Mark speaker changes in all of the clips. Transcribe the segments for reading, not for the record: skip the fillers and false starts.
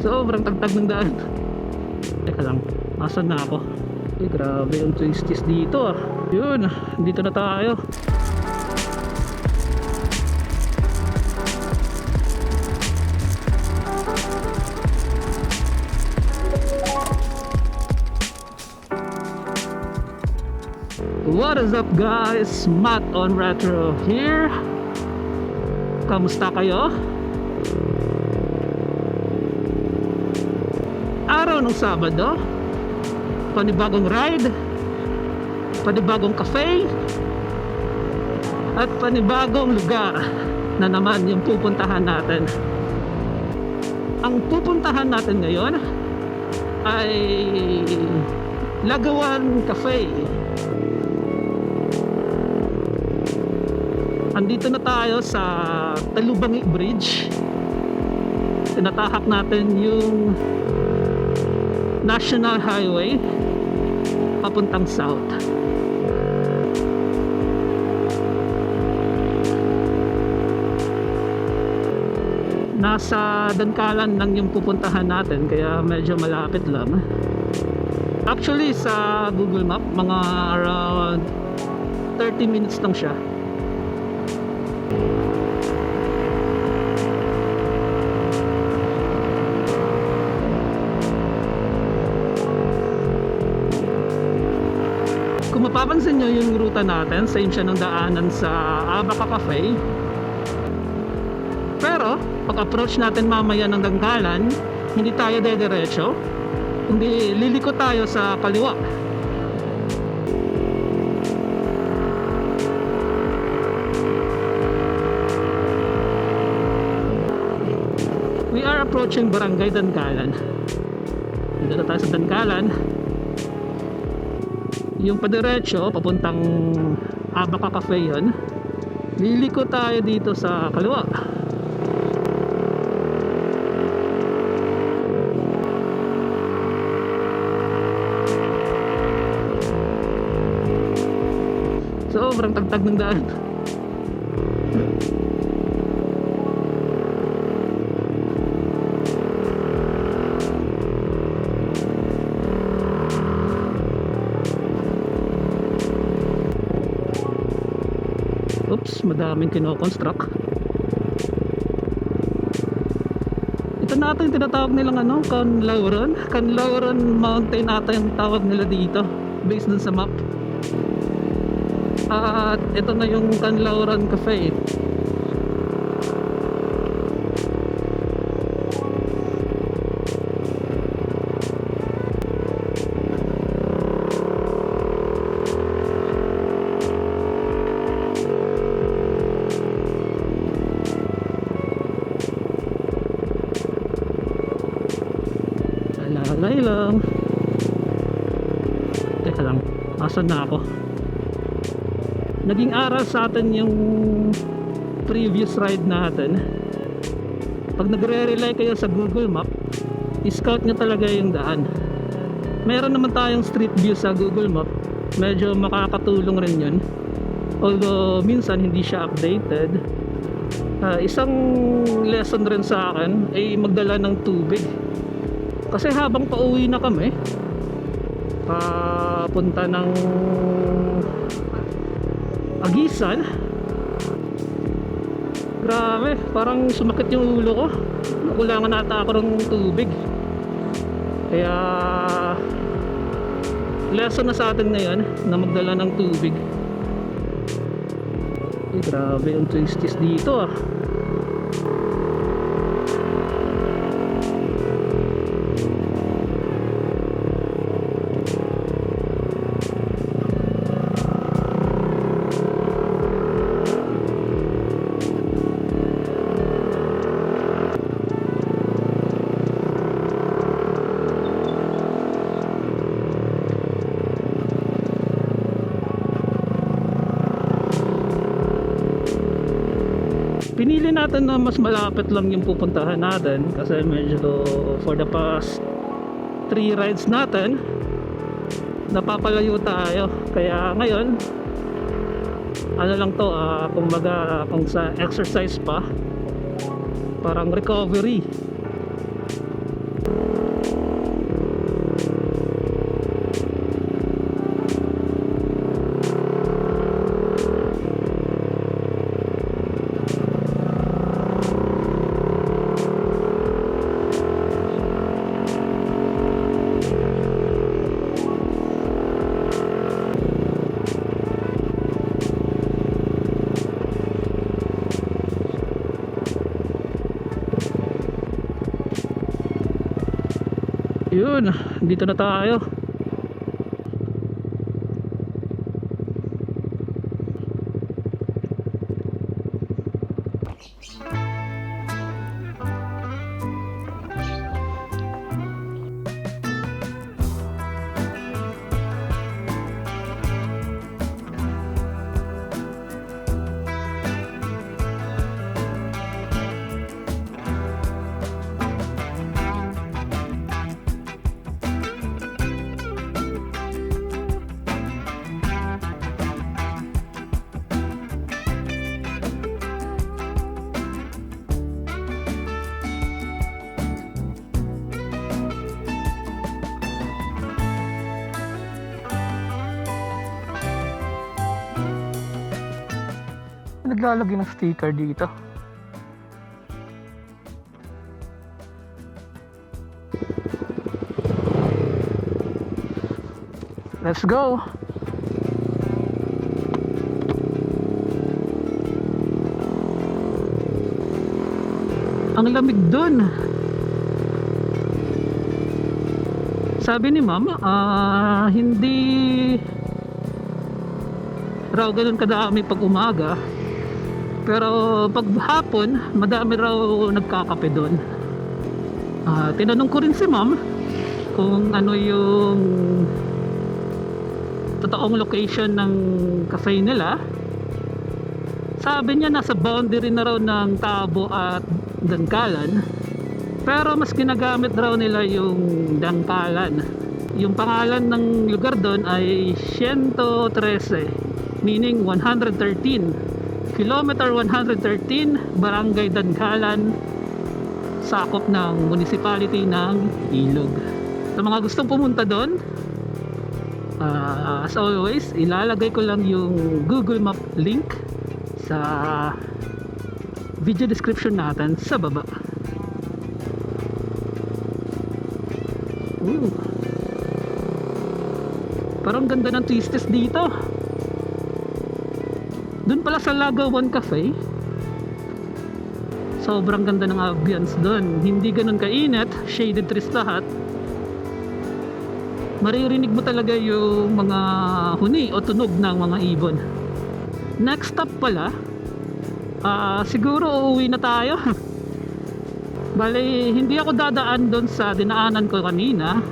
Speaker 1: Sobrang tagtag ng daan. Teka lang, asan na ako? Grabe yung twisties dito ah. Yun, dito na tayo. What is up guys? Matt on Retro here. Kamusta kayo? Araw ng Sabado, panibagong ride, panibagong cafe, at panibagong lugar na naman yung pupuntahan natin. Ang pupuntahan natin ngayon ay Lagawan Cafe. Andito na tayo sa Talubangi Bridge. Tinatahak natin yung National Highway papuntang south. Nasa Dangkalan lang yung pupuntahan natin, kaya medyo malapit lang. Actually sa Google Map mga around 30 minutes lang siya. Kung mapapansin nyo yung ruta natin, same siya ng daanan sa Abaca Cafe. Pero pag approach natin mamaya ng Dangkalan, hindi tayo dediretso, hindi liliko tayo sa kaliwa. We are approaching Barangay Dangkalan. Dito na tayo sa Dangkalan. Yung padiretso papuntang Abaca Cafe yun. Liliko tayo dito sa kaliwa. Sobrang tagtag ng daan. Oops, madaming kino-construct. Ito natin tinatawag nilang ano, Canlauran Mountain ata yung tawag nila dito based dun sa map. At ito na yung Canlauran Cafe. Alalay lang. Teka lang, asan na ako? Naging aral sa atin yung previous ride natin. Pag nagre-rely kayo sa Google Map, i-scout nyo talaga yung daan. Meron naman tayong street view sa Google Map, medyo makakatulong rin yun, although minsan hindi siya updated. Isang lesson rin sa akin ay magdala ng tubig, kasi habang pauwi na kami papunta ng Agisan, grabe, parang sumakit yung ulo ko. Nakulangan ata ako ng tubig. Kaya lesson na sa atin ngayon na magdala ng tubig. Grabe yung twisties dito ah. Pinili natin na mas malapit lang yung pupuntahan natin kasi medyo for the past 3 rides natin napapalayo tayo. Kaya ngayon ano lang to, kumbaga kung sa exercise pa, parang recovery. Yun, dito na tayo. Naglalagay ng sticker dito. Let's go. Ang lamig dun. Sabi ni ma'am, hindi raw ganun kadami pag umaga. Pero pag hapon, madami raw nagkakape doon. Tinanong ko rin si ma'am kung ano yung totoong location ng cafe nila. Sabi niya nasa boundary na raw ng Tabo at Dangkalan. Pero mas ginagamit raw nila yung Dangkalan. Yung pangalan ng lugar doon ay 113, meaning 113. Kilometer 113, Barangay Dangkalan, sakop ng municipality ng Ilog. Sa mga gustong pumunta doon, as always, ilalagay ko lang yung Google Map link sa video description natin sa baba. Parang ganda ng twisties dito. Doon pala sa Lagawan Cafe, sobrang ganda ng ambience doon. Hindi ganun kainit, shaded trees lahat. Maririnig mo talaga yung mga huni o tunog ng mga ibon. Next stop pala, siguro uuwi na tayo. Bale, hindi ako dadaan doon sa dinaanan ko kanina,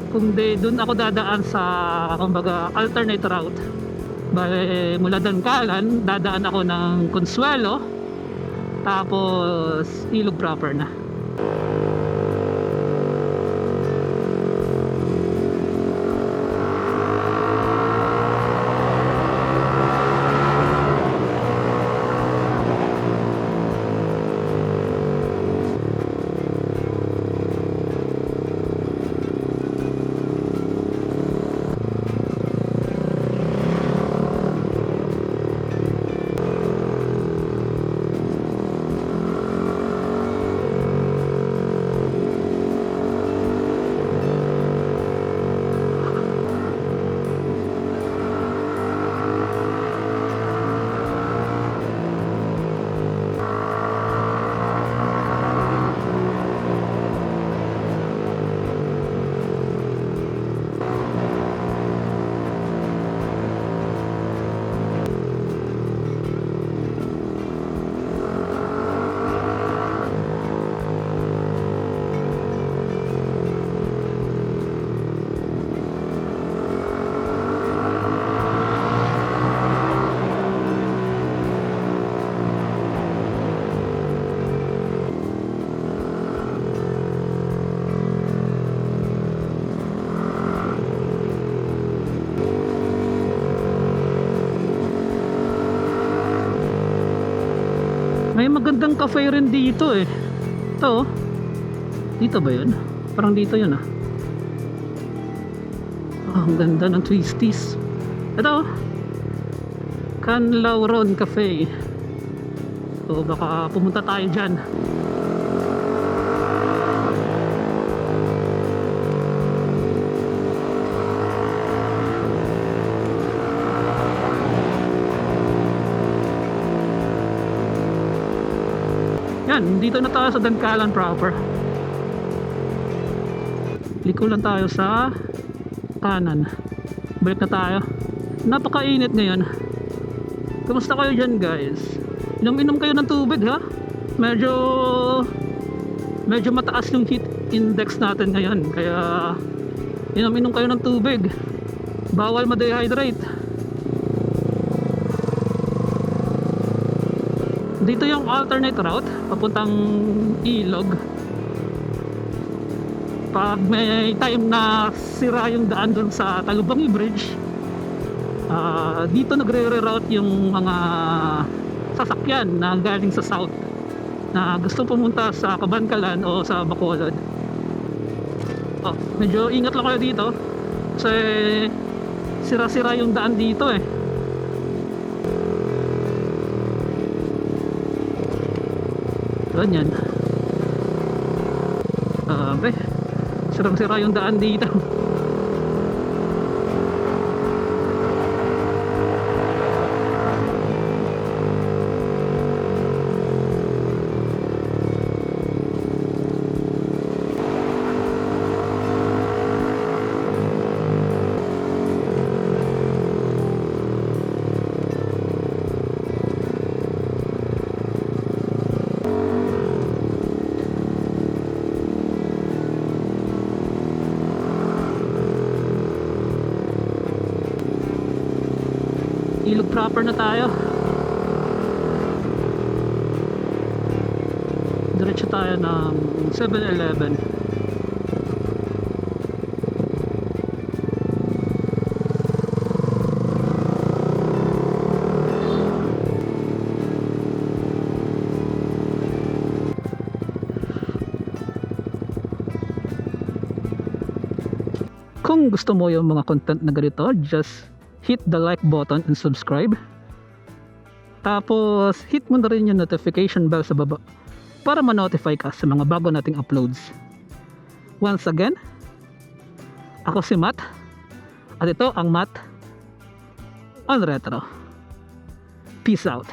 Speaker 1: kundi doon ako dadaan sa kumbaga alternate route. Bale, mula Dangkalan, dadaan ako ng Consuelo, tapos Ilog proper na. May magandang cafe rin dito eh. Ito, dito ba yun? Parang dito yun ah. Ang ganda ng twisties. Ito, Canlauron Cafe. So baka pumunta tayo dyan. Yan, dito na tayo sa Dangkalan proper. Liko lang tayo sa kanan. Balik na tayo. Napakainit ngayon. Kamusta kayo dyan guys? Inom-inom kayo ng tubig ha? Medyo mataas yung heat index natin ngayon. Kaya inom-inom kayo ng tubig. Bawal ma-dehydrate. Dito yung alternate route papuntang Ilog. Pag may time na sira yung daan dun sa Talubangi Bridge, dito nagre-reroute yung mga sasakyan na galing sa south na gusto pumunta sa Kabankalan o sa Bacolod. Medyo ingat lang kayo dito kasi sira-sira yung daan dito eh. Ganyan. Sirang-sira yung daan dito. Ilog proper na tayo. Diretso tayo ng 7-Eleven. Kung gusto mo yung mga content na ganito, just hit the like button and subscribe. Tapos hit mo na rin yung notification bell sa baba para ma-notify ka sa mga bago nating uploads. Once again, ako si Matt at ito ang Matt on Retro. Peace out.